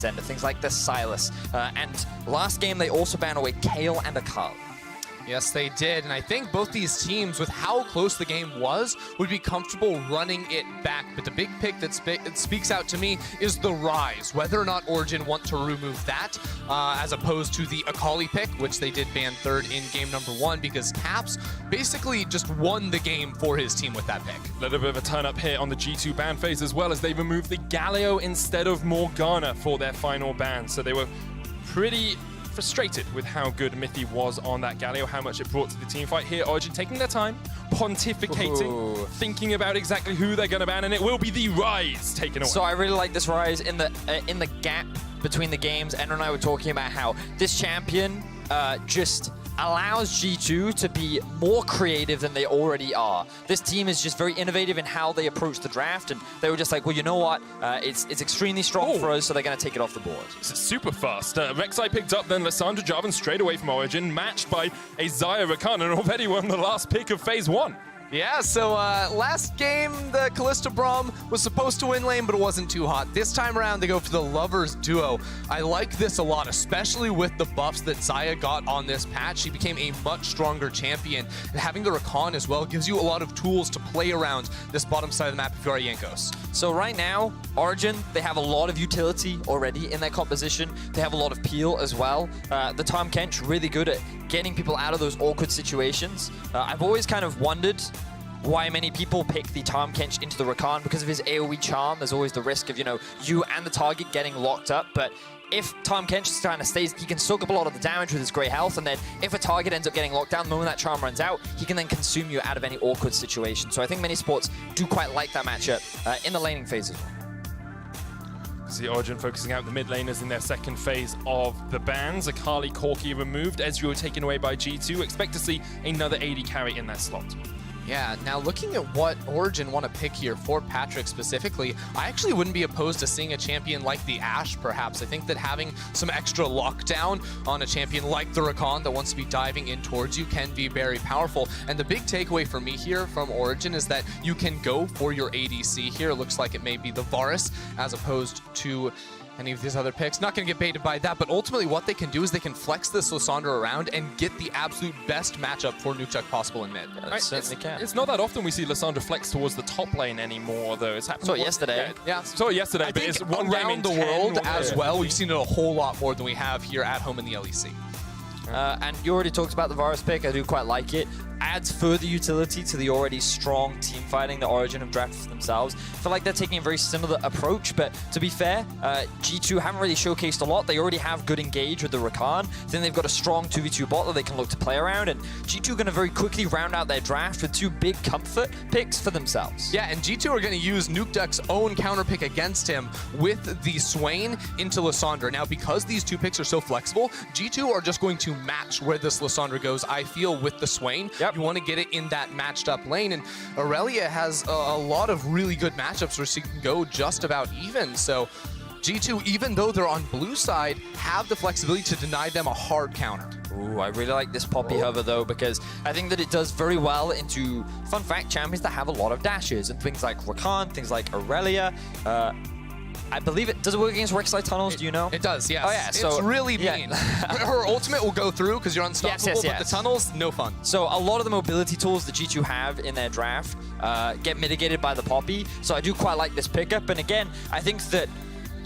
Ender, things like the Silas. And last game, they also banned away Kale and Akali. Yes, they did, and I think both these teams, with how close the game was, would be comfortable running it back. But the big pick that speaks out to me is the Rise. Whether or not Origen want to remove that, as opposed to the Akali pick, which they did ban third in game number 1, because Caps basically just won the game for his team with that pick. A little bit of a turn up here on the G2 ban phase, as well as they removed the Galio instead of Morgana for their final ban. So they were pretty frustrated with how good Mithy was on that Galio, how much it brought to the team fight. Here, Origen taking their time, pontificating, thinking about exactly who they're going to ban, and it will be the Rise taken away. So I really like this Rise in the gap between the games. Ender and I were talking about how this champion just allows G2 to be more creative than they already are. This team is just very innovative in how they approach the draft, and they were just like, well, you know what? It's extremely strong for us, so they're going to take it off the board. This is super fast. Rek'Sai picked up, then Lissandra, Jarvan straight away from Origen, matched by a Xayah, Rakan, and already won the last pick of phase 1. Yeah, so last game, the Kalista Braum was supposed to win lane, but it wasn't too hot. This time around, they go for the Lovers duo. I like this a lot, especially with the buffs that Xayah got on this patch. She became a much stronger champion. And having the Rakan as well gives you a lot of tools to play around this bottom side of the map if you are Jankos. So right now, Origen, they have a lot of utility already in their composition. They have a lot of peel as well. The Tahm Kench, really good at getting people out of those awkward situations. I've always kind of wondered why many people pick the Tahm Kench into the Rakan because of his AoE charm. There's always the risk of, you know, you and the target getting locked up. But if Tahm Kench kind of stays, he can soak up a lot of the damage with his great health, and then if a target ends up getting locked down, the moment that charm runs out, he can then consume you out of any awkward situation. So I think many sports do quite like that matchup in the laning phase as well. See Origen focusing out the mid laners in their second phase of the bans. Akali, Corki removed, Ezreal taken away by G2. Expect to see another AD carry in that slot. Yeah, now looking at what Origen want to pick here for Patrik specifically, I actually wouldn't be opposed to seeing a champion like the Ashe, perhaps. I think that having some extra lockdown on a champion like the Rakan that wants to be diving in towards you can be very powerful. And the big takeaway for me here from Origen is that you can go for your ADC here. It looks like it may be the Varus as opposed to any of these other picks. Not going to get baited by that, but ultimately what they can do is they can flex this Lissandra around and get the absolute best matchup for Nukeduck possible in mid. Yeah, certainly can. It's not that often we see Lissandra flex towards the top lane anymore, though. It's happened. Saw it yesterday. Yeah, saw it yesterday, I but think it's one game around in the 10 world or as well. We've seen it a whole lot more than we have here at home in the LEC. And you already talked about the Varus pick. I do quite like it. Adds further utility to the already strong team fighting that Origen have drafted for themselves. I feel like they're taking a very similar approach, but to be fair, G2 haven't really showcased a lot. They already have good engage with the Rakan. Then they've got a strong 2v2 bot that they can look to play around, and G2 are going to very quickly round out their draft with 2 big comfort picks for themselves. Yeah, and G2 are going to use Nukeduck's own counter pick against him with the Swain into Lissandra. Now, because these 2 picks are so flexible, G2 are just going to match where this Lissandra goes, I feel, with the Swain. Yep. You want to get it in that matched up lane, and Irelia has a lot of really good matchups where she can go just about even. So G2, even though they're on blue side, have the flexibility to deny them a hard counter. Ooh, I really like this Poppy hover though, because I think that it does very well into, fun fact, champions that have a lot of dashes, and things like Rakan, things like Irelia. I believe it, does it work against Rek'Sai tunnels, do you know? It does, yes. Oh yeah, so it's really mean. Her ultimate will go through because you're unstoppable, but the tunnels, no fun. So a lot of the mobility tools that G2 have in their draft get mitigated by the Poppy, so I do quite like this pickup. And again, I think that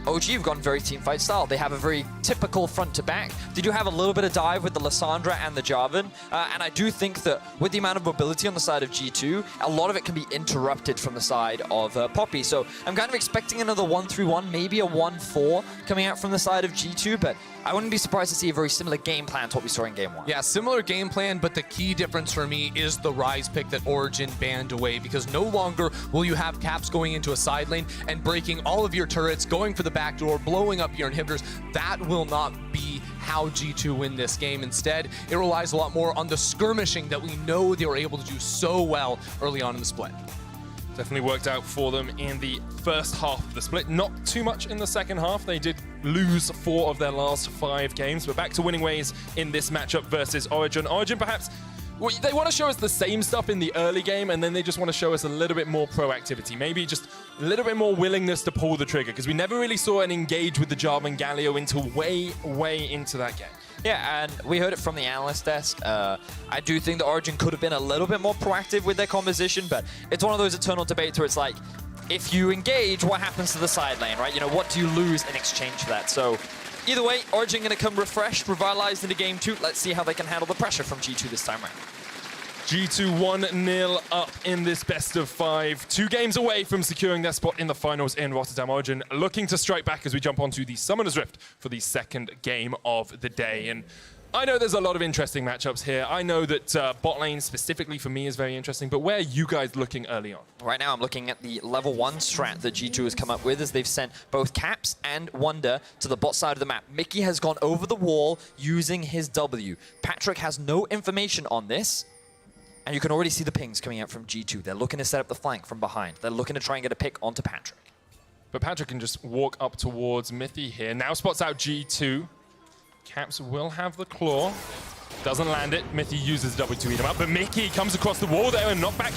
OG have gone very teamfight style. They have a very typical front to back. They do have a little bit of dive with the Lissandra and the Jarvan, and I do think that with the amount of mobility on the side of G2, a lot of it can be interrupted from the side of Poppy. So I'm kind of expecting another 1-3-1, maybe a 1-4 coming out from the side of G2, but I wouldn't be surprised to see a very similar game plan to what we saw in Game 1. Yeah, similar game plan, but the key difference for me is the Rise pick that Origen banned away, because no longer will you have Caps going into a side lane and breaking all of your turrets, going for the backdoor, blowing up your inhibitors. That will not be how G2 win this game. Instead, it relies a lot more on the skirmishing that we know they were able to do so well early on in the split. Definitely worked out for them in the first half of the split. Not too much in the second half. They did lose 4 of their last 5 games, but back to winning ways in this matchup versus Origen. Origen perhaps they want to show us the same stuff in the early game, and then they just want to show us a little bit more proactivity. Maybe just a little bit more willingness to pull the trigger, because we never really saw an engage with the Jarvan Galio until way into that game. Yeah, and we heard it from the analyst desk. I do think that Origen could have been a little bit more proactive with their composition, but it's one of those eternal debates where it's like, if you engage, what happens to the side lane, right? You know, what do you lose in exchange for that? So either way, Origen going to come refreshed, revitalized into game 2. Let's see how they can handle the pressure from G2 this time around. G2 1-0 up in this best of 5. 2 games away from securing their spot in the finals in Rotterdam. Origen looking to strike back as we jump onto the Summoner's Rift for the second game of the day. And I know there's a lot of interesting matchups here. I know that bot lane specifically for me is very interesting, but where are you guys looking early on? Right now I'm looking at the level 1 strat that G2 has come up with, as they've sent both Caps and Wunder to the bot side of the map. Mithy has gone over the wall using his W. Patrik has no information on this. And you can already see the pings coming out from G2. They're looking to set up the flank from behind. They're looking to try and get a pick onto Patrik. But Patrik can just walk up towards Mithy here. Now spots out G2. Caps will have the claw. Doesn't land it. Mithy uses W to eat him up. But Mithy comes across the wall there and knocked back.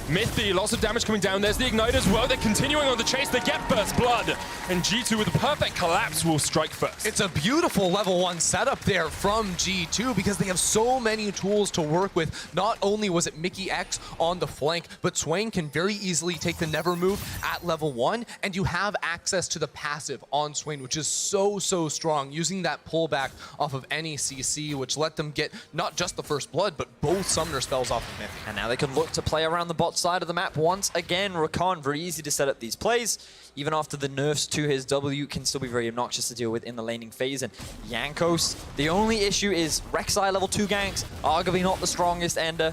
Mithy, lots of damage coming down. There's the ignite as well. They're continuing on the chase. They get first blood. And G2 with a perfect collapse will strike first. It's a beautiful level 1 setup there from G2 because they have so many tools to work with. Not only was it Mykix on the flank, but Swain can very easily take the never move at level 1, and you have access to the passive on Swain, which is so strong, using that pullback off of any CC, which let them get not just the first blood, but both summoner spells off of Mithy. And now they can look to play around the bot side of the map once again. Rakan, very easy to set up these plays. Even after the nerfs to his W, can still be very obnoxious to deal with in the laning phase. And Jankos, the only issue is Rek'Sai level 2 ganks, arguably not the strongest ender.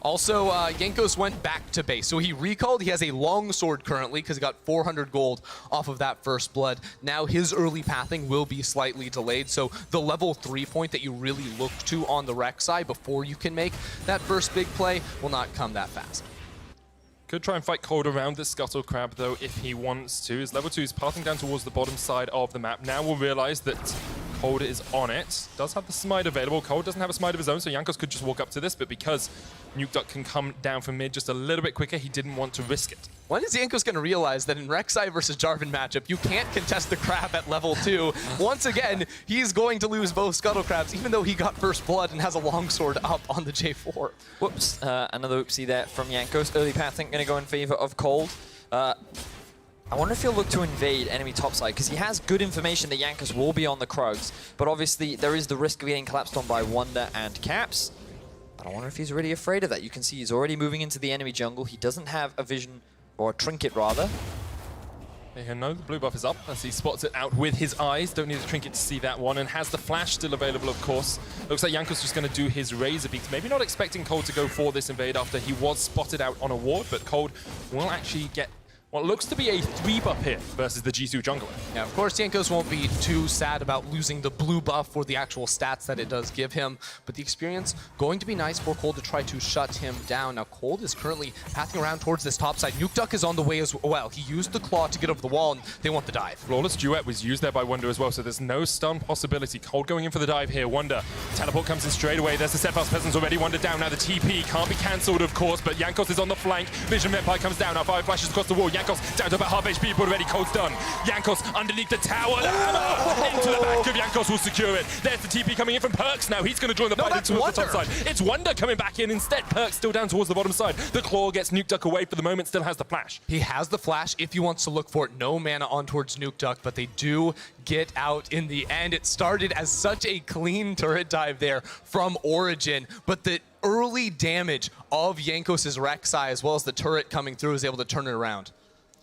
Also, Jankos went back to base, so he recalled. He has a long sword currently because he got 400 gold off of that first blood. Now his early pathing will be slightly delayed, so the level 3 point that you really look to on the Rek'Sai before you can make that first big play will not come that fast. Could try and fight Kold around this Scuttle Crab, though, if he wants to. His level 2 is passing down towards the bottom side of the map. Now we'll realize that Kold is on it. Does have the smite available. Kold doesn't have a smite of his own, so Jankos could just walk up to this, but because Nukeduck can come down from mid just a little bit quicker, he didn't want to risk it. When is Jankos going to realize that in Rek'Sai versus Jarvan matchup, you can't contest the crab at level 2? Once again, he's going to lose both Scuttle Crabs, even though he got first blood and has a longsword up on the J4. Whoops, another oopsie there from Jankos. Early pathing going to go in favor of Kold. I wonder if he'll look to invade enemy topside, because he has good information that Jankos will be on the Krugs, but obviously there is the risk of getting collapsed on by Wunder and Caps. But I wonder if he's really afraid of that. You can see he's already moving into the enemy jungle. He doesn't have a vision, or a trinket rather. Yeah, no, the blue buff is up as he spots it out with his eyes. Don't need a trinket to see that one, and has the flash still available, of course. Looks like Jankos just going to do his Razor Beaks. Maybe not expecting Kold to go for this invade after he was spotted out on a ward, but Kold will actually get what looks to be a 3-buff hit versus the G2 jungler. Yeah, of course, Jankos won't be too sad about losing the blue buff for the actual stats that it does give him, but the experience going to be nice for Kold to try to shut him down. Now, Kold is currently pathing around towards this top side. Nukeduck is on the way as well. He used the claw to get over the wall, and they want the dive. Flawless Duet was used there by Wunder as well, so there's no stun possibility. Kold going in for the dive here. Wunder, teleport comes in straight away. There's the steadfast presence already. Wunder down. Now the TP can't be cancelled, of course, but Jankos is on the flank. Vision Vampire comes down. Now 5 flashes across the wall. Jankos down to about half HP, but already Kold's done. Jankos underneath the tower. The hammer into the back of Jankos will secure it. There's the TP coming in from PerkZ now. He's going to join the fight towards the top side. It's Wunder coming back in instead. PerkZ still down towards the bottom side. The claw gets Nukeduck away for the moment, still has the flash. He has the flash if he wants to look for it. No mana on towards Nukeduck, but they do get out in the end. It started as such a clean turret dive there from Origen, but the early damage of Jankos' Rek'Sai as well as the turret coming through is able to turn it around.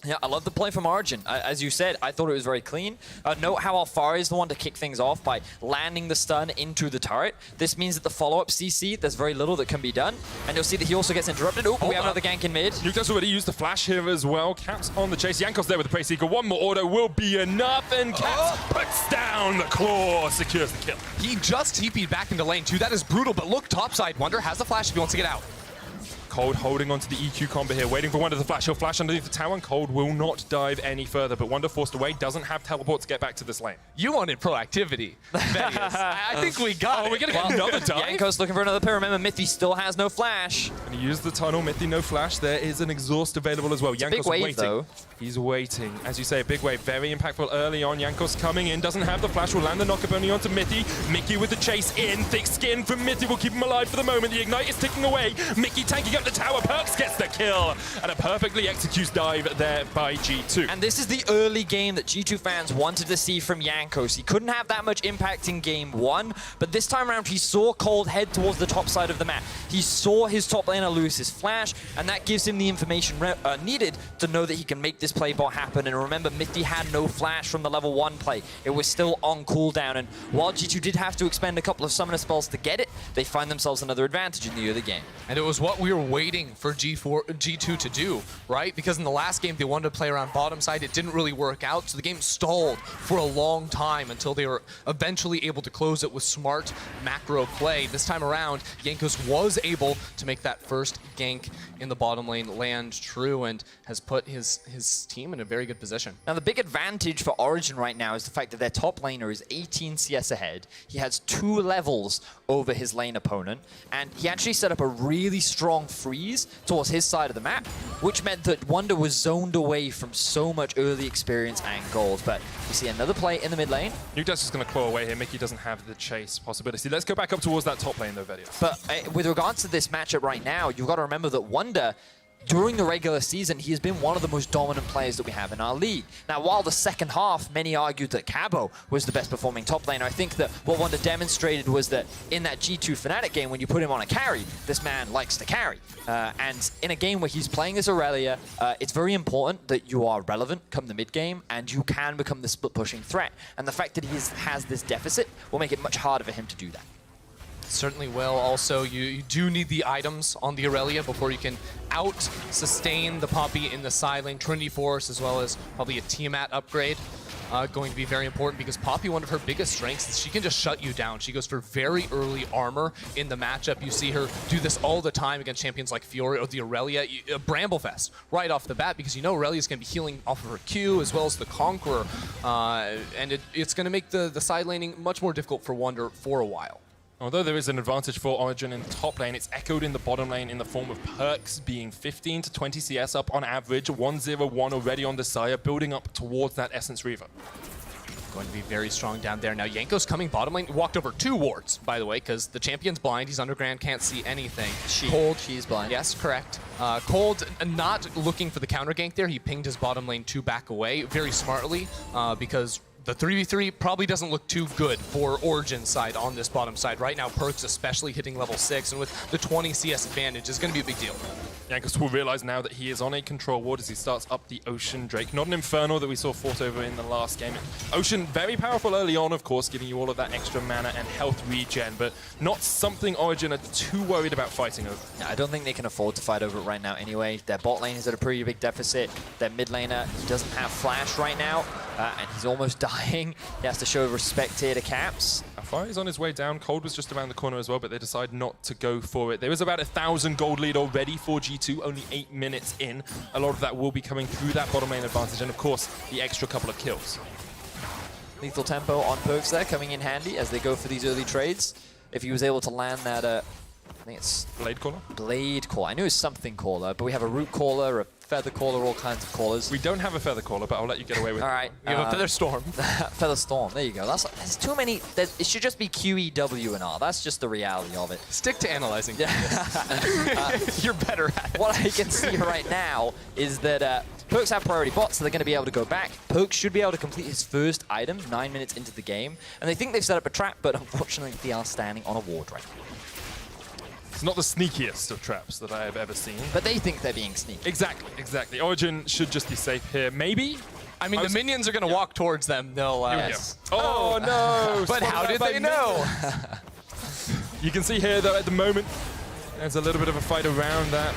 Yeah, I love the play from Origen. As you said, I thought it was very clean. Note how Alphari is the one to kick things off by landing the stun into the turret. This means that the follow-up CC, there's very little that can be done. And you'll see that he also gets interrupted. Oh, we have another gank in mid. Nukeduck's already used the flash here as well. Caps on the chase. Jankos there with the Prey Seeker. One more auto will be enough, and Caps puts down the claw, secures the kill. He just TP'd back into lane 2. That is brutal, but look topside. Wunder has the flash if he wants to get out. Kold holding onto the EQ combo here, waiting for Wunder to flash. He'll flash underneath the tower, and Kold will not dive any further. But Wunder forced away, doesn't have teleport to get back to this lane. You wanted proactivity, Vedius. I think we got it. We're going to get another dive? Jankos looking for another pill. Remember, Mithy still has no flash. And he used the tunnel, Mithy no flash. There is an exhaust available as well. It's a Jankos big wave, waiting. though. He's waiting. As you say, a big wave. Very impactful early on. Jankos coming in, doesn't have the flash. Will land the knockup only onto Mithy. Mickey with the chase in. Thick skin from Mithy will keep him alive for the moment. The ignite is ticking away. Mickey tanking up the tower. PerkZ gets the kill. And a perfectly executed dive there by G2. And this is the early game that G2 fans wanted to see from Jankos. He couldn't have that much impact in game one, but this time around he saw Kold head towards the top side of the map. He saw his top laner lose his flash, and that gives him the information needed to know that he can make this play bot happen. And remember, Mithy had no flash from the level 1 play. It was still on cooldown, and while G2 did have to expend a couple of summoner spells to get it, they find themselves another advantage in the early game. And it was what we were waiting for G2 to do, right? Because in the last game, they wanted to play around bottom side. It didn't really work out, so the game stalled for a long time until they were eventually able to close it with smart macro play. This time around, Jankos was able to make that first gank in the bottom lane land true and has put his team in a very good position. Now, the big advantage for Origen right now is the fact that their top laner is 18 CS ahead. He has 2 levels over his lane opponent, and he actually set up a really strong freeze towards his side of the map, which meant that Wunder was zoned away from so much early experience and gold. But we see another play in the mid lane. Nukeduck is going to claw away here. Mickey doesn't have the chase possibility. Let's go back up towards that top lane though, Vedius. But with regards to this matchup right now, you've got to remember that Wunder, during the regular season, he has been one of the most dominant players that we have in our league. Now, while the second half, many argued that Cabo was the best performing top laner, I think that what Wunder demonstrated was that in that G2 Fnatic game, when you put him on a carry, this man likes to carry. And in a game where he's playing as Irelia, it's very important that you are relevant come the mid game, and you can become the split pushing threat. And the fact that he has this deficit will make it much harder for him to do that. Certainly will. Also, you do need the items on the Irelia before you can out-sustain the Poppy in the side lane. Trinity Force, as well as probably a Tiamat upgrade, going to be very important because Poppy, one of her biggest strengths is she can just shut you down. She goes for very early armor in the matchup. You see her do this all the time against champions like Fiora or the Irelia. Bramblefest right off the bat, because you know Irelia's going to be healing off of her Q as well as the Conqueror. And it's going to make the side laning much more difficult for Wunder for a while. Although there is an advantage for Origen in the top lane, it's echoed in the bottom lane in the form of PerkZ being 15 to 20 CS up on average, 1-0-1 already on the Xayah, building up towards that Essence Reaver. Going to be very strong down there. Now, Jankos coming bottom lane, walked over 2 wards, by the way, because the champion's blind. He's underground, can't see anything. Kold, she's blind. Yes, correct. Kold not looking for the counter gank there. He pinged his bottom lane 2 back away very smartly because the 3v3 probably doesn't look too good for Origen's side on this bottom side. Right now, PerkZ especially hitting level 6, and with the 20 CS advantage is going to be a big deal. Jankos will realize now that he is on a control ward as he starts up the Ocean Drake. Not an Infernal that we saw fought over in the last game. Ocean, very powerful early on, of course, giving you all of that extra mana and health regen, but not something Origen are too worried about fighting over. I don't think they can afford to fight over it right now anyway. Their bot lane is at a pretty big deficit. Their mid laner, he doesn't have flash right now, and he's almost dying. He has to show respect here to Caps. Alphari is on his way down. Kold was just around the corner as well, but they decide not to go for it. There is about 1,000 gold lead already for G2, only 8 minutes in. A lot of that will be coming through that bottom lane advantage, and of course, the extra couple of kills. Lethal tempo on PerkZ there, coming in handy as they go for these early trades. If he was able to land that, I think it's Blade Caller? Blade Caller. I knew it was something caller, but we have a Root Caller, a Feather Caller, all kinds of callers. We don't have a Feather Caller, but I'll let you get away with it. All right. We have a Feather Storm. Feather Storm, there you go. There's too many. It should just be QE, W, and R. That's just the reality of it. Stick to analyzing. Yeah. You're better at it. What I can see right now is that PerkZ have priority bots, so they're going to be able to go back. PerkZ should be able to complete his first item 9 minutes into the game, and they think they've set up a trap, but unfortunately they are standing on a ward right now. It's not the sneakiest of traps that I have ever seen. But they think they're being sneaky. Exactly, exactly. Origen should just be safe here. Maybe? I mean, the minions are going to walk towards them. They'll. Oh, no! But how did they know? You can see here, though, at the moment, There's a little bit of a fight around that.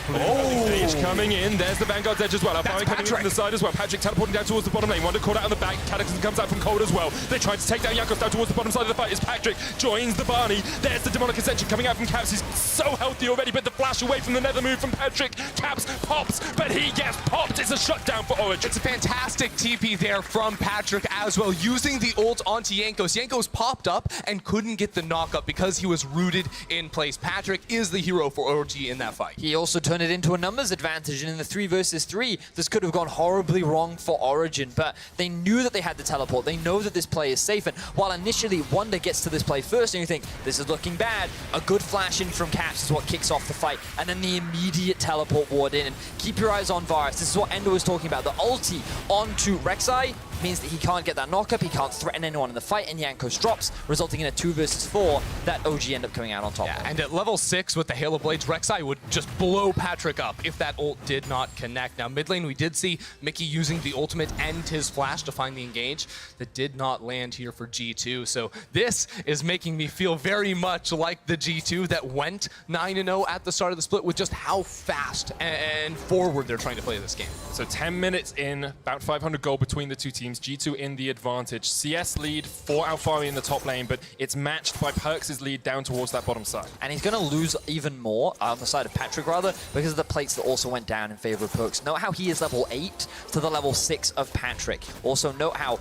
Age coming in. There's the Vanguard's edge as well. Alphari coming in from the side as well. Patrik teleporting down towards the bottom lane. Wunder caught out on the back. Cataclysm comes out from Kold as well. They're trying to take down Jankos down towards the bottom side of the fight as Patrik joins the Barney. There's the Demonic Ascension coming out from Caps. He's so healthy already, but the flash away from the nether move from Patrik. Caps pops, but he gets popped. It's a shutdown for Origen. It's a fantastic TP there from Patrik as well, using the ult onto Jankos. Jankos popped up and couldn't get the knock-up because he was rooted in place. Patrik is the hero for OG in that fight. He also turned it into a numbers advantage, and in the 3 versus 3, this could have gone horribly wrong for Origen, but they knew that they had the teleport. They know that this play is safe, and while initially Wunder gets to this play first, and you think, this is looking bad, a good flash in from Caps is what kicks off the fight, and then the immediate teleport ward in, and keep your eyes on Varus. This is what Endo was talking about. The ulti onto Rek'Sai means that he can't get that knockup, he can't threaten anyone in the fight, and Jankos drops, resulting in a 2 versus 4 that OG end up coming out on top of. And at level 6 with the Halo Blades, Rek'Sai would just blow Patrik up if that ult did not connect. Now mid lane, we did see Mithy using the ultimate and his flash to find the engage. That did not land here for G2, so this is making me feel very much like the G2 that went 9-0 at the start of the split with just how fast and forward they're trying to play this game. So 10 minutes in, about 500 gold between the two teams. G2 in the advantage. CS lead for Alphari in the top lane, but it's matched by PerkZ' lead down towards that bottom side. And he's going to lose even more on the side of Patrik, rather, because of the plates that also went down in favor of PerkZ. Note how he is level 8 to the level 6 of Patrik. Also note how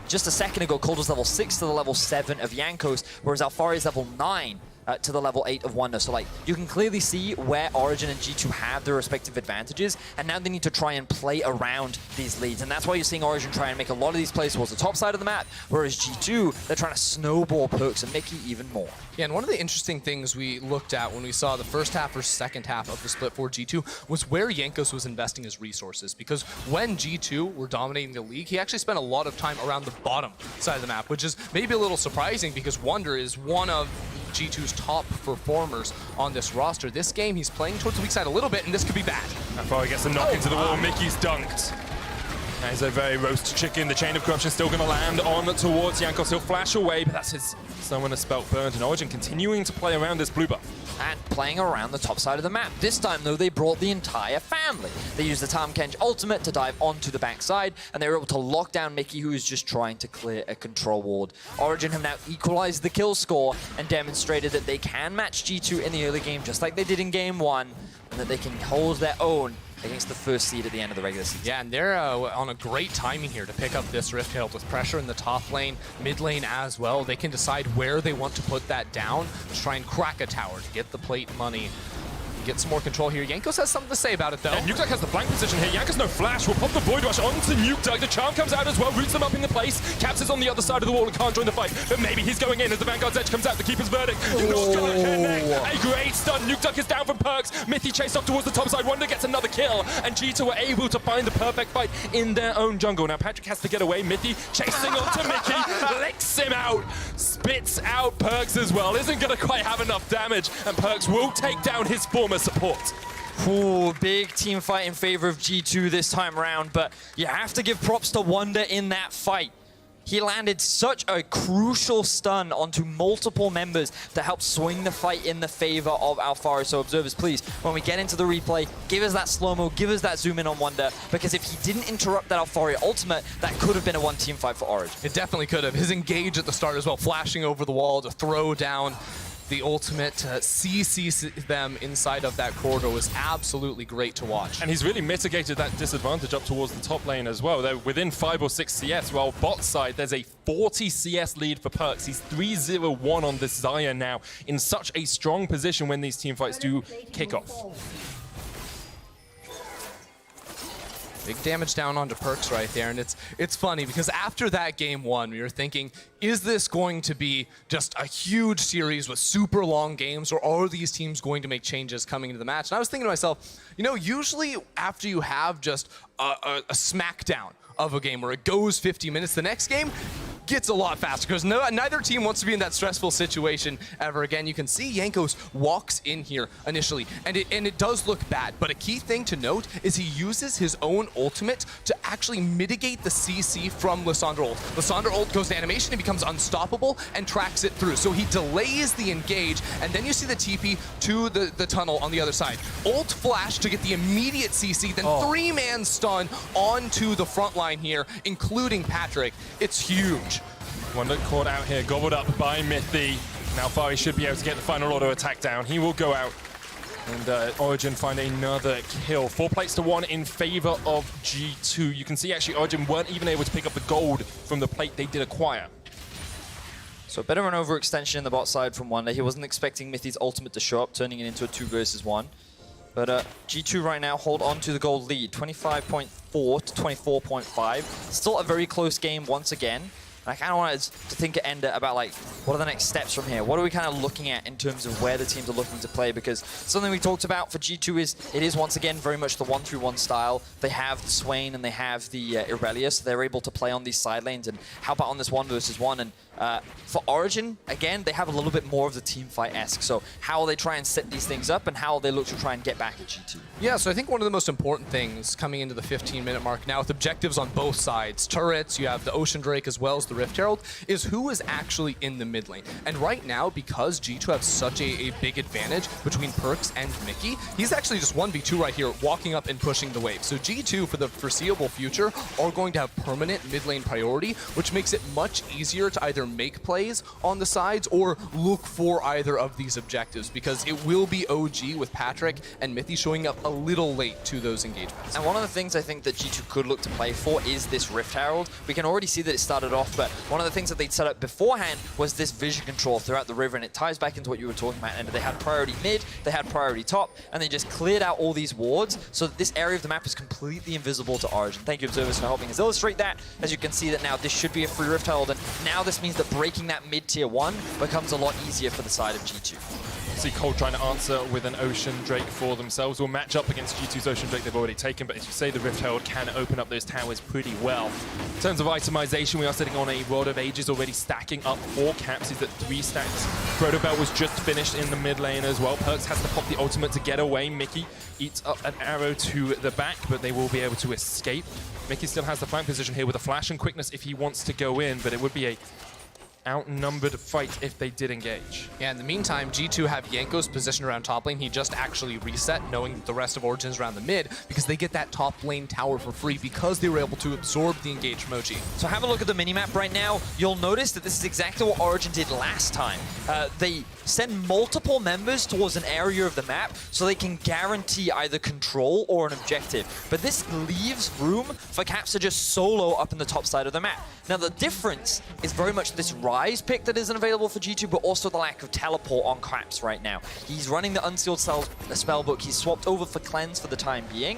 just a second ago, Kold was level 6 to the level 7 of Jankos, whereas Alphari is level 9 to the level 8 of Wunder. So like, you can clearly see where Origen and G2 have their respective advantages, and now they need to try and play around these leads. And that's why you're seeing Origen try and make a lot of these plays towards the top side of the map, whereas G2, they're trying to snowball PerkZ and Mithy even more. Yeah, and one of the interesting things we looked at when we saw the first half or second half of the split for G2 was where Jankos was investing his resources. Because when G2 were dominating the league, he actually spent a lot of time around the bottom side of the map, which is maybe a little surprising because Wunder is one of G2's top performers on this roster. This game, he's playing towards the weak side a little bit, and this could be bad. Alphari gets a knock into the wall. Mickey's dunked. That is a very roast chicken. The Chain of Corruption still going to land on towards Jankos. He'll flash away, but that's his Summoner spell burned. And Origen continuing to play around this blue buff. And playing around the top side of the map. This time, though, they brought the entire family. They used the Tahm Kench ultimate to dive onto the backside, and they were able to lock down Mithy, who is just trying to clear a control ward. Origen have now equalized the kill score and demonstrated that they can match G2 in the early game, just like they did in Game 1, and that they can hold their own against the first seed at the end of the regular season. Yeah, and they're on a great timing here to pick up this Rift Herald with pressure in the top lane, mid lane as well. They can decide where they want to put that down to try and crack a tower to get the plate money. Get some more control here. Jankos has something to say about it, though. Yeah, Nukeduck has the flank position here. Jankos no flash. Will pop the Void Rush onto Nukeduck. The charm comes out as well, roots them up in the place. Caps is on the other side of the wall and can't join the fight. But maybe he's going in as the Vanguard's edge comes out. The Keeper's verdict. Not gonna connect. A great stun. Nukeduck is down from PerkZ. Mithy chased off towards the top side. Wunder gets another kill. And G2 were able to find the perfect fight in their own jungle. Now Patrik has to get away. Mithy chasing onto Mithy. Licks him out. Spits out PerkZ as well. Isn't gonna quite have enough damage. And PerkZ will take down his former support. Ooh, big team fight in favor of G2 this time around, but you have to give props to Wunder in that fight. He landed such a crucial stun onto multiple members to help swing the fight in the favor of Alphari. So observers, please, when we get into the replay, give us that slow-mo, give us that zoom in on Wunder, because if he didn't interrupt that Alphari ultimate, that could have been a one-team fight for Origen. It definitely could have. His engage at the start as well, flashing over the wall to throw down the ultimate, CC them inside of that corridor was absolutely great to watch. And he's really mitigated that disadvantage up towards the top lane as well. They're within 5 or 6 CS, while bot side, there's a 40 CS lead for PerkZ. He's 3-0-1 on this Xayah now, in such a strong position when these teamfights do kick off. Big damage down onto PerkZ right there, and it's funny because after that Game 1, we were thinking, is this going to be just a huge series with super long games, or are these teams going to make changes coming into the match? And I was thinking to myself, you know, usually after you have just a smackdown of a game where it goes 50 minutes, the next game gets a lot faster because neither team wants to be in that stressful situation ever again. You can see Jankos walks in here initially, and it does look bad, but a key thing to note is he uses his own ultimate to actually mitigate the CC from Lissandra ult. Lissandra ult goes to animation, he becomes unstoppable and tracks it through. So he delays the engage, and then you see the TP to the tunnel on the other side. Ult flash to get the immediate CC, then 3-man stun onto the front line here, including Patrik. It's huge. Wunder caught out here, gobbled up by Mithy. Now Alphari should be able to get the final auto attack down. He will go out. And Origen find another kill. 4 plates to 1 in favor of G2. You can see actually Origen weren't even able to pick up the gold from the plate they did acquire. So a bit of an overextension in the bot side from Wunder. He wasn't expecting Mithy's ultimate to show up, turning it into a 2 versus 1. But G2 right now hold on to the gold lead, 25.4 to 24.5. Still a very close game once again. I kind of wanted to think at Ender about like, what are the next steps from here? What are we kind of looking at in terms of where the teams are looking to play? Because something we talked about for G2 is, it is once again very much the 1-3-1 style. They have the Swain and they have the Irelia, so they're able to play on these side lanes. And how about on this 1 versus 1? And for Origen, again, they have a little bit more of the team fight-esque. So how will they try and set these things up and how will they look to try and get back at G2? Yeah, so I think one of the most important things coming into the 15-minute mark now with objectives on both sides, turrets, you have the Ocean Drake as well as the Rift Herald, is who is actually in the mid lane. And right now, because G2 have such a big advantage between PerkZ and Mithy, he's actually just 1v2 right here, walking up and pushing the wave. So G2, for the foreseeable future, are going to have permanent mid lane priority, which makes it much easier to either make plays on the sides or look for either of these objectives, because it will be OG with Patrik and Mithy showing up a little late to those engagements. And one of the things I think that G2 could look to play for is this Rift Herald. We can already see that it started off, but one of the things that they'd set up beforehand was this vision control throughout the river, and it ties back into what you were talking about, and they had priority mid, they had priority top, and they just cleared out all these wards so that this area of the map is completely invisible to Origen. Thank you, observers, for helping us illustrate that. As you can see that now this should be a free Rift Herald, and now this means that breaking that mid-tier 1 becomes a lot easier for the side of G2. See Kold trying to answer with an Ocean Drake for themselves. Will match up against G2's Ocean Drake they've already taken, but as you say, the Rift Herald can open up those towers pretty well. In terms of itemization, we are sitting on a Rod of Ages already stacking up 4 caps. He's at 3 stacks. Protobelt was just finished in the mid lane as well. PerkZ has to pop the ultimate to get away. Mithy eats up an arrow to the back, but they will be able to escape. Mithy still has the flank position here with a flash and quickness if he wants to go in, but it would be a outnumbered fight if they did engage. Yeah, in the meantime, G2 have Jankos positioned around top lane. He just actually reset, knowing that the rest of Origen's around the mid, because they get that top lane tower for free because they were able to absorb the engage from OG. So have a look at the minimap right now. You'll notice that this is exactly what Origen did last time. They send multiple members towards an area of the map so they can guarantee either control or an objective. But this leaves room for Caps to just solo up in the top side of the map. Now the difference is very much this Rise pick that isn't available for G2, but also the lack of teleport on Caps right now. He's running the Unsealed Spellbook. He's swapped over for Cleanse for the time being.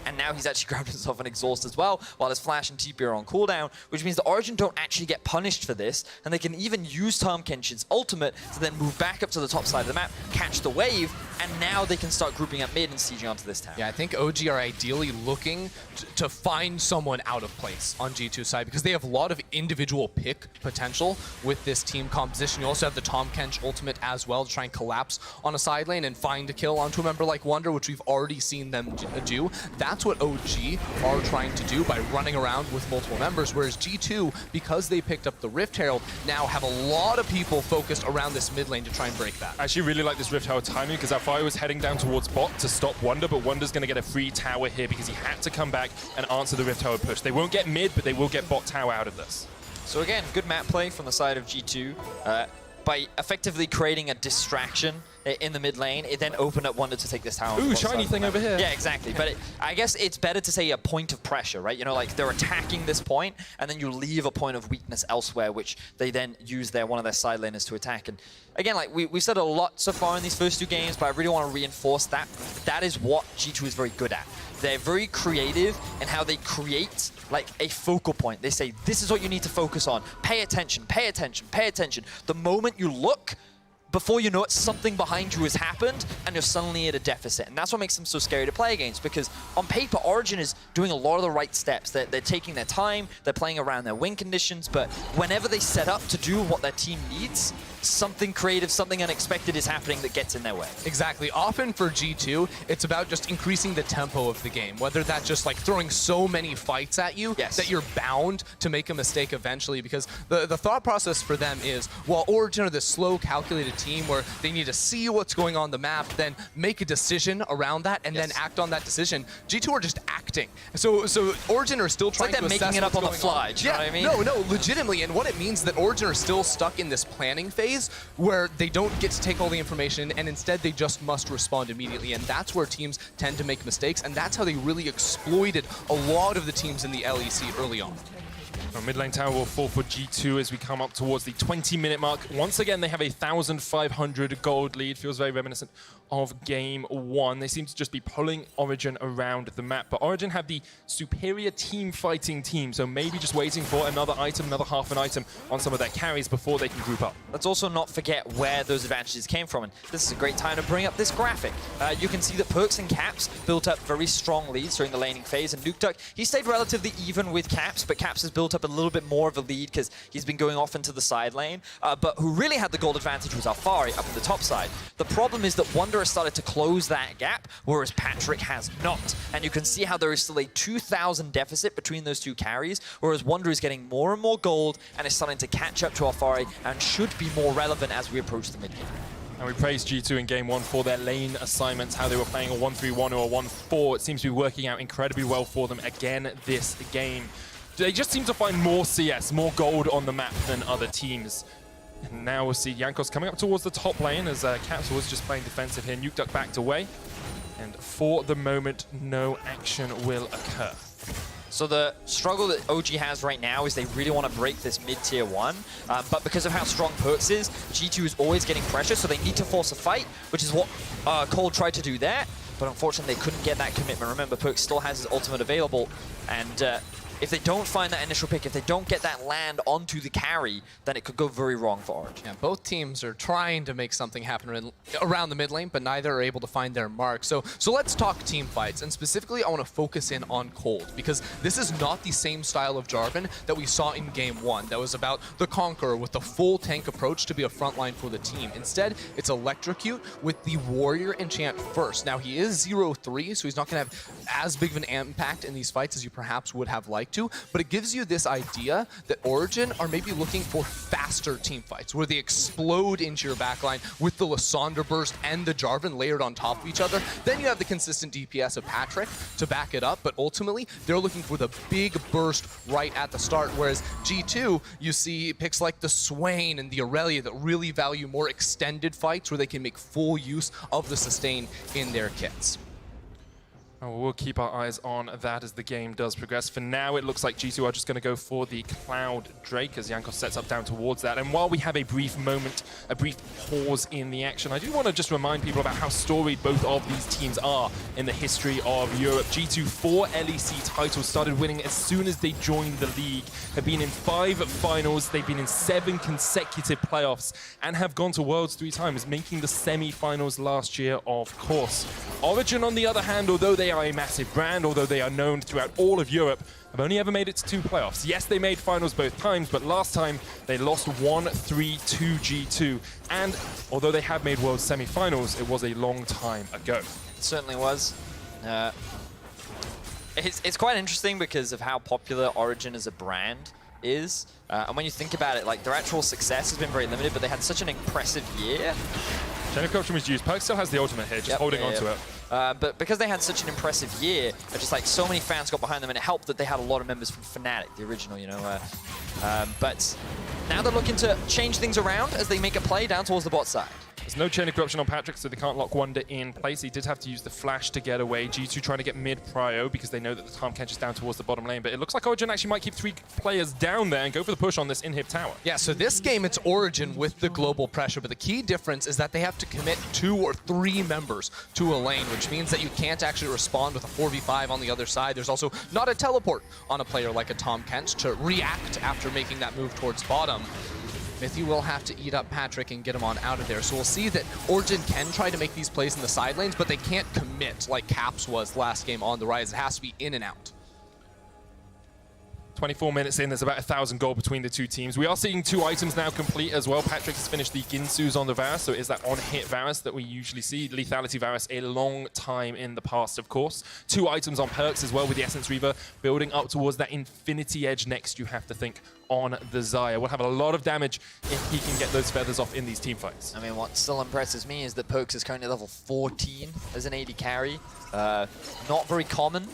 And now he's actually grabbed himself an Exhaust as well, while his Flash and TP are on cooldown, which means the Origen don't actually get punished for this, and they can even use Tahm Kench's ultimate to then move back up to the top side of the map, catch the wave, and now they can start grouping up mid and sieging onto this tower. Yeah, I think OG are ideally looking to find someone out of place on G2's side, because they have a lot of individual pick potential with this team composition. You also have the Tahm Kench ultimate as well to try and collapse on a side lane and find a kill onto a member like Wunder, which we've already seen them do. That's what OG are trying to do by running around with multiple members, whereas G2, because they picked up the Rift Herald, now have a lot of people focused around this mid lane to try and break that. I actually really like this Rift Herald timing, because Alphari was heading down towards bot to stop Wunder, but Wunder's going to get a free tower here because he had to come back and answer the Rift Herald push. They won't get mid, but they will get bot tower out of this. So again, good map play from the side of G2. By effectively creating a distraction in the mid lane, it then opened up Wunder to take this tower. Ooh, shiny thing over here. Yeah, exactly. But I guess it's better to say a point of pressure, right? You know, like they're attacking this point, and then you leave a point of weakness elsewhere, which they then use one of their side laners to attack. And again, like we've said a lot so far in these first 2 games, but I really want to reinforce that. That is what G2 is very good at. They're very creative in how they create like a focal point. They say, this is what you need to focus on. Pay attention, pay attention, pay attention. The moment you look, before you know it, something behind you has happened and you're suddenly at a deficit. And that's what makes them so scary to play against, because on paper, Origen is doing a lot of the right steps. They're taking their time, they're playing around their win conditions, but whenever they set up to do what their team needs, something creative, something unexpected is happening that gets in their way. Exactly. Often for G2, it's about just increasing the tempo of the game, whether that's just like throwing so many fights at you that you're bound to make a mistake eventually, because the thought process for them is, while Origen are this slow, calculated team where they need to see what's going on the map, then make a decision around that, and then act on that decision, G2 are just acting. So Origen are still trying to assess making it up on the going fly, do you know what I mean? No, legitimately. And what it means is that Origen are still stuck in this planning phase where they don't get to take all the information, and instead they just must respond immediately. And that's where teams tend to make mistakes, and that's how they really exploited a lot of the teams in the LEC early on. Our mid lane tower will fall for G2 as we come up towards the 20-minute mark. Once again, they have a 1,500 gold lead. Feels very reminiscent of Game 1. They seem to just be pulling Origen around the map. But Origen have the superior team-fighting team, so maybe just waiting for another item, another half an item on some of their carries before they can group up. Let's also not forget where those advantages came from. And this is a great time to bring up this graphic. You can see that PerkZ and Caps built up very strong leads during the laning phase. And Nukeduck, he stayed relatively even with Caps, but Caps has built up a little bit more of a lead because he's been going off into the side lane. But who really had the gold advantage was Alphari up on the top side. The problem is that Wunder has started to close that gap, whereas Patrik has not. And you can see how there is still a 2,000 deficit between those two carries, whereas Wunder is getting more and more gold and is starting to catch up to Alphari and should be more relevant as we approach the mid game. And we praised G2 in Game 1 for their lane assignments, how they were playing a 1-3-1 or a 1-4. It seems to be working out incredibly well for them again this game. They just seem to find more CS, more gold on the map than other teams. And now we'll see Jankos coming up towards the top lane as Caps was just playing defensive here. Nukeduck backed away. And for the moment, no action will occur. So the struggle that OG has right now is they really want to break this mid-tier 1, but because of how strong PerkZ is, G2 is always getting pressure, so they need to force a fight, which is what Kold tried to do there, but unfortunately they couldn't get that commitment. Remember, PerkZ still has his ultimate available, and if they don't find that initial pick, if they don't get that land onto the carry, then it could go very wrong for Origen. Yeah, both teams are trying to make something happen around the mid lane, but neither are able to find their mark. So let's talk team fights, and specifically I want to focus in on Kold, because this is not the same style of Jarvan that we saw in Game 1. That was about the Conqueror with the full tank approach to be a frontline for the team. Instead, it's Electrocute with the Warrior enchant first. Now, he is 0-3, so he's not going to have as big of an impact in these fights as you perhaps would have liked to, but it gives you this idea that Origen are maybe looking for faster team fights where they explode into your backline with the Lissandra burst and the Jarvan layered on top of each other. Then you have the consistent DPS of Patrik to back it up, but ultimately they're looking for the big burst right at the start, whereas G2, you see picks like the Swain and the Irelia that really value more extended fights where they can make full use of the sustain in their kits. We'll keep our eyes on that as the game does progress. For now, it looks like G2 are just going to go for the Cloud Drake as Jankos sets up down towards that. And while we have a brief moment, a brief pause in the action, I do want to just remind people about how storied both of these teams are in the history of Europe. G2, 4 LEC titles, started winning as soon as they joined the league, have been in 5 finals, they've been in 7 consecutive playoffs, and have gone to Worlds 3 times, making the semi-finals last year, of course. Origen, on the other hand, although they are a massive brand, although they are known throughout all of Europe, have only ever made it to 2 playoffs. Yes, they made finals both times, but last time they lost 1-3 to G2. And although they have made World semi-finals, it was a long time ago. It certainly was. It's quite interesting because of how popular Origen as a brand is. And when you think about it, like, their actual success has been very limited, but they had such an impressive year. Chain of Corruption was used. PerkZ still has the ultimate here, just holding on to it. But because they had such an impressive year, just like so many fans got behind them, and it helped that they had a lot of members from Fnatic, the original, you know. But now they're looking to change things around as they make a play down towards the bot side. There's no Chain of Corruption on Patrik, so they can't lock Wunder in place. He did have to use the flash to get away. G2 trying to get mid-prio because they know that the Tahm Kench is down towards the bottom lane. But it looks like Origen actually might keep 3 players down there and go for the push on this inhib tower. Yeah, so this game, it's Origen with the global pressure, but the key difference is that they have to commit 2 or 3 members to a lane, which means that you can't actually respond with a 4v5 on the other side. There's also not a teleport on a player like a Tahm Kench to react after making that move towards bottom. Mithy will have to eat up Patrik and get him on out of there. So we'll see that Origen can try to make these plays in the side lanes, but they can't commit like Caps was last game on the Rise. It has to be in and out. 24 minutes in, there's about 1,000 gold between the two teams. We are seeing 2 items now complete as well. Patrik has finished the Ginsus on the Varus, so it is that on-hit Varus that we usually see. Lethality Varus, a long time in the past, of course. 2 items on PerkZ as well with the Essence Reaver, building up towards that Infinity Edge next, you have to think, on the Xayah. Will have a lot of damage if he can get those feathers off in these team fights. I mean, what still impresses me is that PerkZ is currently level 14 as an AD carry. Not very common.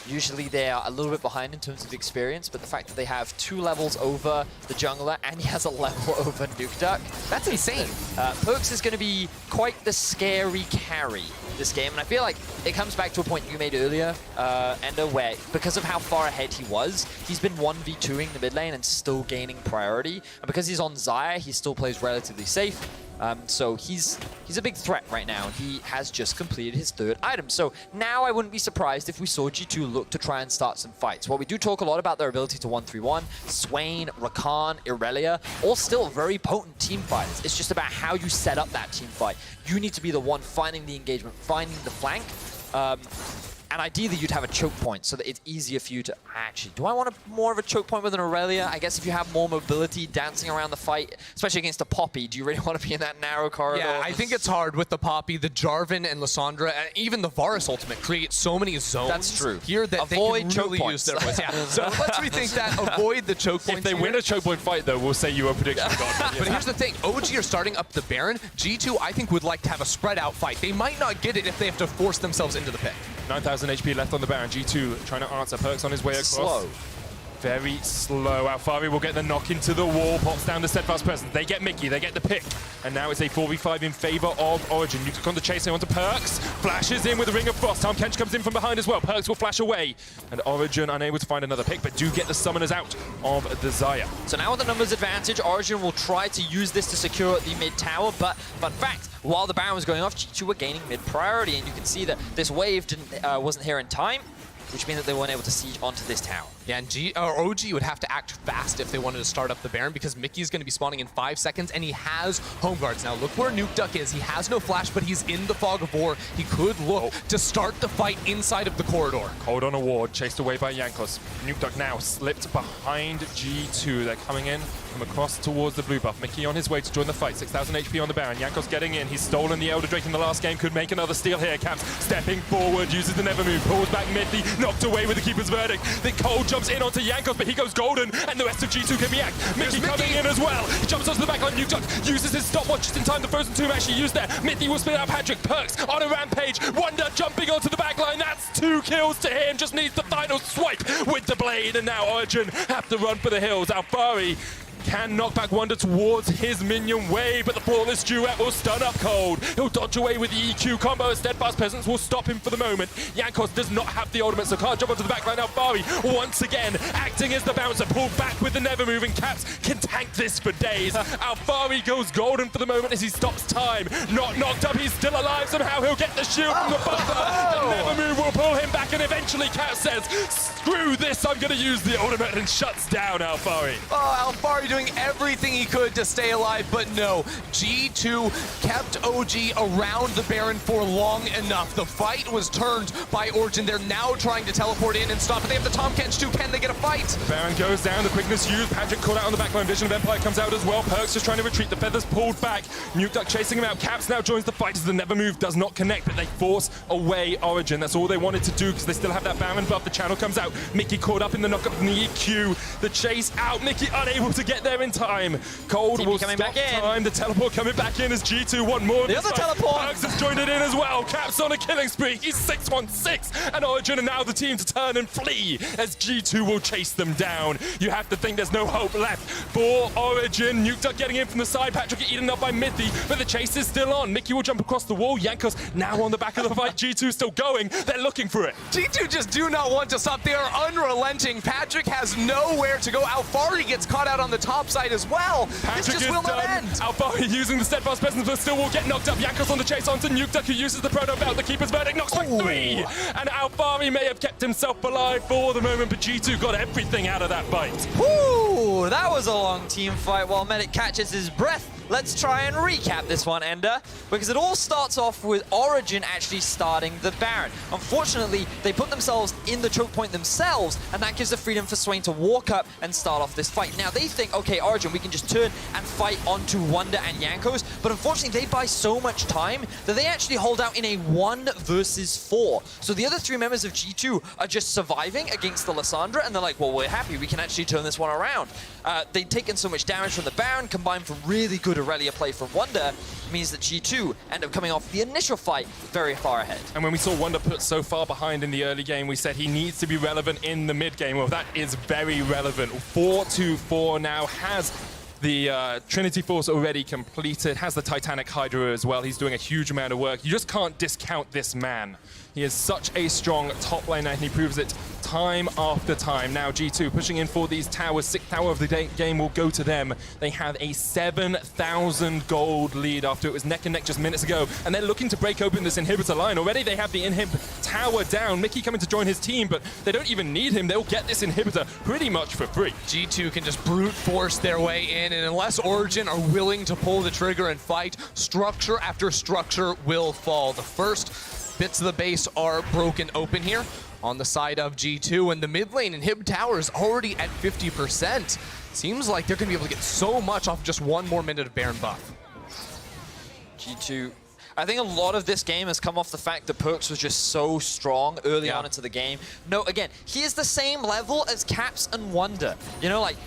Usually they are a little bit behind in terms of experience, but the fact that they have 2 levels over the jungler and he has a level over Nukeduck, That's insane. PerkZ is going to be quite the scary carry this game, and I feel like it comes back to a point you made earlier, Ender, where because of how far ahead he was, he's been 1v2ing the mid lane and still gaining priority, and because he's on Xayah, he still plays relatively safe. So he's a big threat right now, and he has just completed his 3rd item. So now I wouldn't be surprised if we saw G2 look to try and start some fights. While we do talk a lot about their ability to 1-3-1, Swain, Rakan, Irelia, all still very potent team fighters. It's just about how you set up that team fight. You need to be the one finding the engagement, finding the flank. And ideally, you'd have a choke point so that it's easier for you to... Actually, do I want more of a choke point with an Irelia? I guess if you have more mobility dancing around the fight, especially against a Poppy, do you really want to be in that narrow corridor? Yeah, I think it's hard with the Poppy, the Jarvan and Lissandra, and even the Varus ultimate create so many zones. That's true. Here that Avoid they can choke really points. use their voice. Yeah. So let's rethink that. Avoid the choke points. If they win a choke point fight, though, we'll say you are prediction god. But here's the thing, OG are starting up the Baron. G2, I think, would like to have a spread out fight. They might not get it if they have to force themselves into the pit. 9,000 HP left on the Baron. G2 trying to answer. PerkZ on his way across. Slow. Very slow. Alphari will get the knock into the wall, pops down the steadfast presence. They get Mithy, they get the pick. And now it's a 4v5 in favor of Origen. You click on the chasing onto PerkZ. Flashes in with a Ring of Frost. Tahm Kench comes in from behind as well. PerkZ will flash away. And Origen unable to find another pick, but do get the summoners out of the Xayah. So now with the numbers advantage, Origen will try to use this to secure the mid tower, but fun fact, while the Baron was going off, G2 were gaining mid priority, and you can see that this wave wasn't here in time, which means that they weren't able to siege onto this tower. Yeah, and OG would have to act fast if they wanted to start up the Baron, because Mykix is going to be spawning in 5 seconds, and he has home guards. Now look where Nukeduck is. He has no flash, but he's in the fog of war. He could look to start the fight inside of the corridor. Kold on a ward, chased away by Jankos. Nukeduck now slipped behind G2. They're coming in from across towards the blue buff. Mithy on his way to join the fight. 6,000 HP on the Baron. Jankos getting in. He's stolen the Elder Drake in the last game. Could make another steal here. Caps stepping forward, uses the Never Move, pulls back Mithy, knocked away with the Keeper's Verdict. The Kold jumps in onto Jankos, but he goes golden, and the rest of G2 can react. Mithy coming in as well. He jumps onto the back line. Nukeduck uses his stopwatch just in time. The Frozen Tomb actually used there. Mithy will split out Patrik. PerkZ on a rampage. Wunder jumping onto the back line. That's 2 kills to him. Just needs the final swipe with the blade, and now Origen have to run for the hills. Alphari can knock back Wunder towards his minion wave, but the flawless duet will stun up Kold. He'll dodge away with the EQ combo. Steadfast Presence will stop him for the moment. Jankos does not have the ultimate, so can't jump onto the backline. Alphari once again acting as the bouncer, pulled back with the Never Moving. Caps can tank this for days. Alphari goes golden for the moment as he stops time. Not knocked up, he's still alive. Somehow he'll get the shield from the buffer. The Never Move will pull him back, and eventually Caps says, screw this, I'm going to use the ultimate, and shuts down Alphari. Oh, Alphari doing everything he could to stay alive, but no. G2 kept OG around the Baron for long enough. The fight was turned by Origen. They're now trying to teleport in and stop it. They have the Tahm Kench too. Can they get a fight? Baron goes down, the quickness used. Patrik caught out on the backline. Vision of Empire comes out as well. PerkZ just trying to retreat. The feathers pulled back. Nukeduck chasing him out. Caps now joins the fight as the Never Move does not connect, but they force away Origen. That's all they wanted to do because they still have that Baron buff. The channel comes out. Mithy caught up in the knockup from the EQ. The chase out. Mithy unable to get there in time. Kold will stop time. The teleport coming back in as G2 want more. The other teleport. PerkZ has joined it in as well. Caps on a killing spree. He's 6-1-6. And Origen are now the team to turn and flee as G2 will chase them down. You have to think there's no hope left for Origen. Nukeduck getting in from the side. Patrik eaten up by Mithy, but the chase is still on. Mithy will jump across the wall. Jankos now on the back of the fight. G2 still going. They're looking for it. G2 just do not want to stop. They are unrelenting. Patrik has nowhere to go. Alphari gets caught out on the top side as well. Patrik This just will not end. Alphari using the steadfast presence, but still will get knocked up. Jankos on the chase onto Nukeduck, who uses the proto belt. The Keeper's Verdict knocks back 3. And Alphari may have kept himself alive for the moment, but G2 got everything out of that fight. Woo! That was a long team fight while Medic catches his breath. let's try and recap this one, Ender, because it all starts off with Origen actually starting the Baron. Unfortunately, they put themselves in the choke point themselves, and that gives the freedom for Swain to walk up and start off this fight. Now, they think, okay, Origen, we can just turn and fight onto Wunder and Jankos, but unfortunately, they buy so much time that they actually hold out in a 1 versus 4. So the other 3 members of G2 are just surviving against the Lissandra, and they're like, well, we're happy. We can actually turn this one around. They'd taken so much damage from the Baron, combined with really good Irelia play from Wunder, means that G2 end up coming off the initial fight very far ahead. And when we saw Wunder put so far behind in the early game, we said he needs to be relevant in the mid game. Well, that is very relevant. 4-2-4 now has the Trinity Force already completed, has the Titanic Hydra as well. He's doing a huge amount of work. You just can't discount this man. He is such a strong top laner, and he proves it time after time. Now G2 pushing in for these towers. 6th tower of the game will go to them. They have a 7,000 gold lead after it was neck and neck just minutes ago, and they're looking to break open this inhibitor line. Already they have the inhib tower down. Mithy coming to join his team, but they don't even need him. They'll get this inhibitor pretty much for free. G2 can just brute force their way in, and unless Origen are willing to pull the trigger and fight, structure after structure will fall. The first bits of the base are broken open here on the side of G2, and the mid lane inhib tower is already at 50%. Seems like they're going to be able to get so much off just 1 more minute of Baron buff. G2, I think a lot of this game has come off the fact that PerkZ was just so strong early on into the game. No, again, he is the same level as Caps and Wunder. You know, like...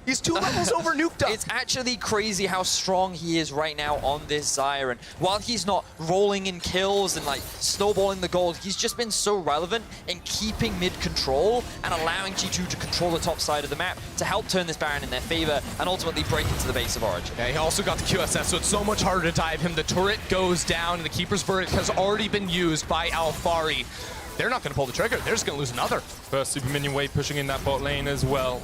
he's 2 levels over Nukeduck. It's actually crazy how strong he is right now on this Xayah. And while he's not rolling in kills and like snowballing the gold, he's just been so relevant in keeping mid control and allowing G2 to control the top side of the map to help turn this Baron in their favor and ultimately break into the base of Origen. Yeah, he also got the QSS, so it's so much harder to dive him. The turret goes down, and the Keeper's Verdict has already been used by Alphari. They're not going to pull the trigger. They're just going to lose another. First super minion wave pushing in that bot lane as well.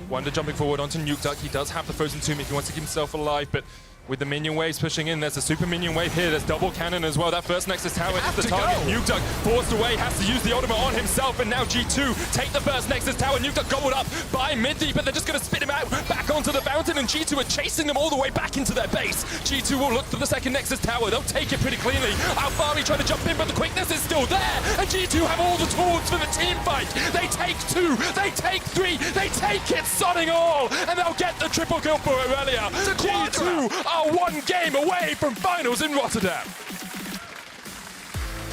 Wunder jumping forward onto Nukeduck. He does have the Frozen Tomb if he wants to keep himself alive, but with the minion waves pushing in, there's a super minion wave here. There's double cannon as well. That first Nexus tower is the target. Nukeduck forced away, has to use the ultimate on himself, and now G2 take the first Nexus tower. Nukeduck gobbled up by Mithy, but they're just going to spit him out back onto the fountain, and G2 are chasing them all the way back into their base. G2 will look for the second Nexus tower. They'll take it pretty cleanly. Alphari trying to jump in, but the quickness is still there, and G2 have all the tools for the team fight. They take 2, they take 3, they take it, sodding all, and they'll get the triple kill for Irelia. G2 are 1 game away from finals in Rotterdam.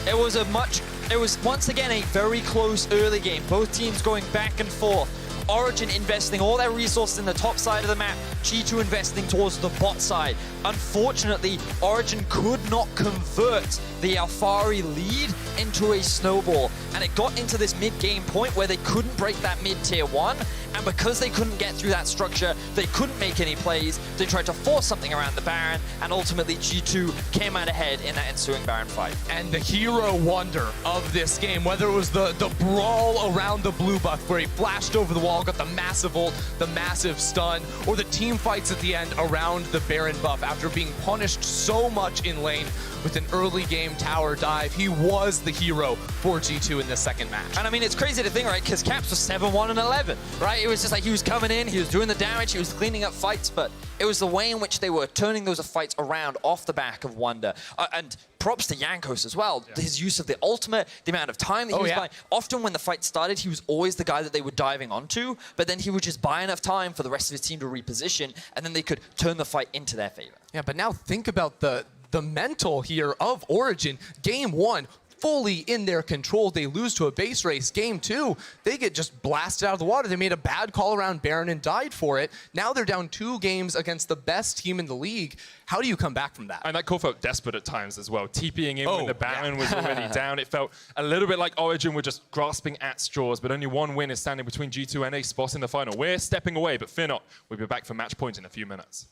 It was once again a very close early game. Both teams going back and forth. Origen investing all their resources in the top side of the map, G2 investing towards the bot side. Unfortunately, Origen could not convert the Alphari lead into a snowball, and it got into this mid-game point where they couldn't break that mid-tier 1, and because they couldn't get through that structure, they couldn't make any plays. They tried to force something around the Baron, and ultimately G2 came out ahead in that ensuing Baron fight. And the hero wonder of this game, whether it was the brawl around the blue buff where he flashed over the wall, got the massive ult, the massive stun, or the team fights at the end around the Baron buff after being punished so much in lane with an early game tower dive, he was the hero for G2 in this second match. And I mean, it's crazy to think, right, because Caps was 7-1 and 11, right? It was just like he was coming in, he was doing the damage, he was cleaning up fights, but it was the way in which they were turning those fights around off the back of Wunder. And props to Jankos as well. Yeah. His use of the ultimate, the amount of time that he was buying. Often when the fight started, he was always the guy that they were diving onto, but then he would just buy enough time for the rest of his team to reposition, and then they could turn the fight into their favor. Yeah, but now think about the mental here of Origen. Game 1, fully in their control. They lose to a base race. Game 2, they get just blasted out of the water. They made a bad call around Baron and died for it. Now they're down 2 games against the best team in the league. How do you come back from that? And that call felt desperate at times as well. TPing in when the Baron was already down. It felt a little bit like Origen were just grasping at straws, but only 1 win is standing between G2 and eSports in the final. We're stepping away, but fear not. We'll be back for match point in a few minutes.